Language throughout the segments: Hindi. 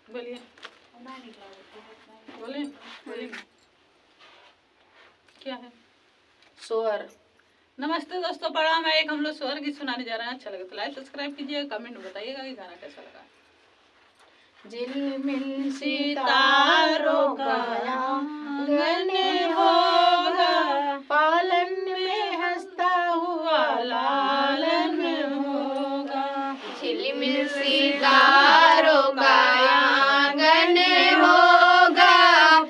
बोलिए बोलिए बोलिए क्या है? सोहर। नमस्ते दोस्तों, प्रणाम। है एक हम लोग सोहर गीत सुनाने जा रहे हैं। अच्छा लगे तो लाइक सब्सक्राइब कीजिएगा, कमेंट में बताइएगा कि गाना कैसा लगा। झिलमिल सितारों का आंगन होगा, पालन में हंसता हुआ लालन होगा। झिलमिल सितारों का आंगन होगा,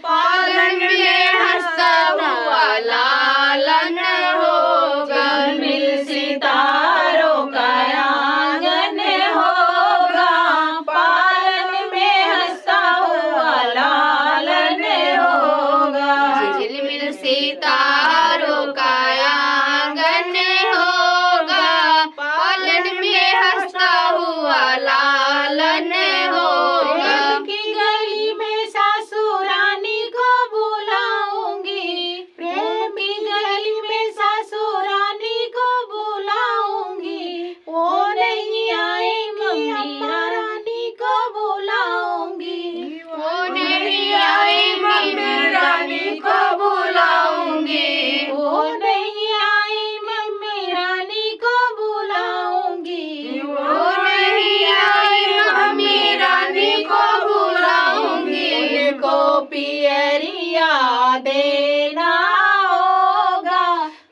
पालन में हंसता हुआ लालन होगा। झिलमिल सितारों का आंगन होगा, पालन में हंसता हुआ लालन होगा। झिलमिल सितारों का आंगन होगा, पालन में हंसता हुआ लालन होगा। प्रेम की गली में सासू रानी को बुलाऊंगी, प्रेम की गली में सासू रानी को बुलाऊंगी। वो नहीं आएंगी अम्मा रानी को बुलाऊंगी, वो नहीं आएंगी मैं रानी को बुलाऊंगी। वो नहीं आई मम्मी रानी को बुलाऊंगी, वो नहीं आई मम्मी रानी को बुलाऊंगी। उनको पियरिया देना होगा,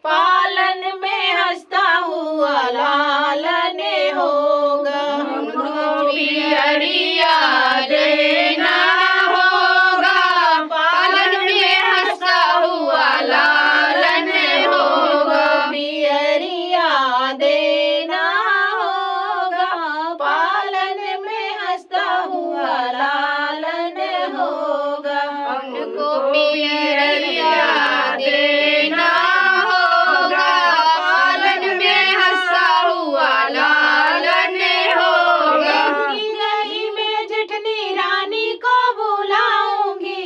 पालन में हंसता हुआ लालन होगा। उनको पियरिया देना होगा, पालन में हंसता हुआ लालन होगा। पियरिया देना होगा, पालन में हंसता हुआ लालन होगा। उनको पियरिया देना होगा, पालन में हंसता हुआ लालन होगा। प्रेम की गली में जेठनी रानी को बुलाऊंगी,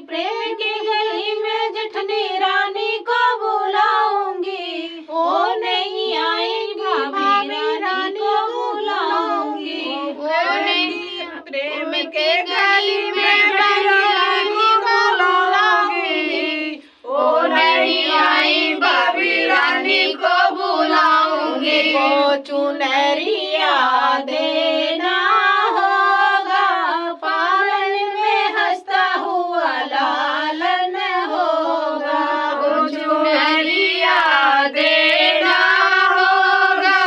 प्रेम की गली में जेठनी रानी को बुलाऊंगी। वो नहीं आएंगी भाभी रानी को बुलाऊंगी, वो नहीं प्रेम के गली में रानी को बुलाऊंगी। वो नहीं आई भाभी रानी को बुलाऊंगी। वो चुनरिया देना होगा, पालन में हंसता हुआ लालन होगा। वो चुनरिया देना होगा,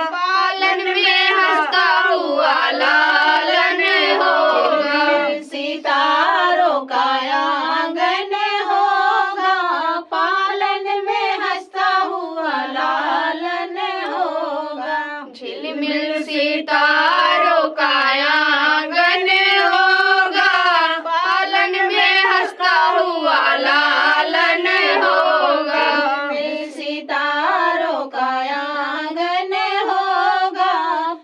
पालन में हंसता हुआ लालन होगा। सितारों का आंगन होगा, पालन में हंसता हुआ लालन होगा। झिलमिल सितारों का आंगन होगा, पालन में हंसता हुआ लालन होगा। सितारों का आंगन होगा,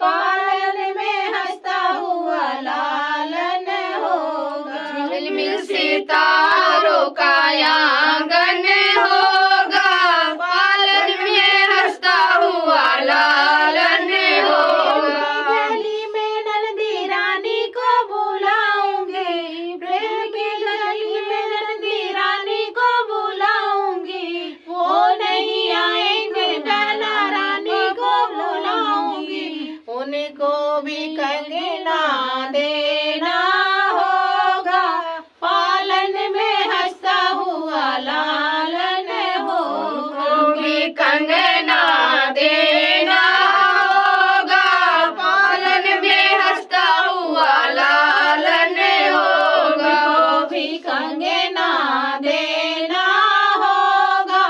पालन में हंसता हुआ लालन होगा। झिलमिल सितारों का आंगन होगा, पालन में हंसता हुआ लालन होगा। गली में नंदी रानी को बुलाऊंगी, प्रेम की गली में नंदी रानी को बुलाऊंगी। वो नहीं आएंगे बहना रानी को बुलाऊंगी। उनको भी कंगना देना होगा, पालन में हंसता हुआ लालन होगा। भी कंगना देना होगा, पालन में हंसता हुआ लालन होगा। भी कंगना देना होगा,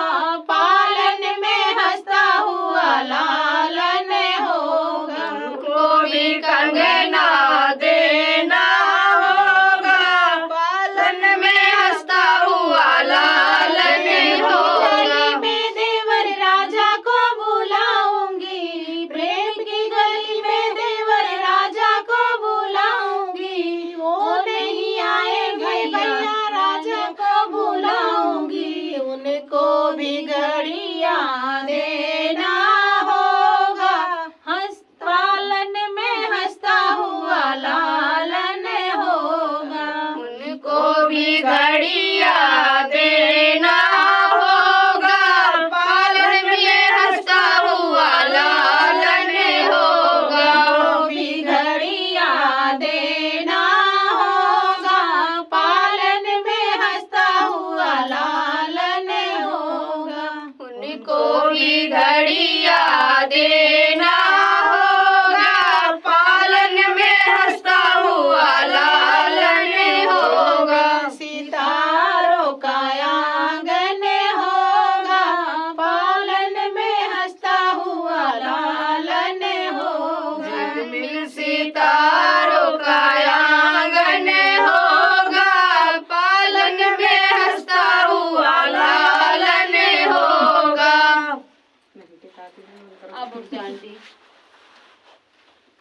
पालन में हंसता हुआ लालन होगा। को भी कंगना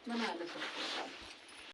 बना लो सब।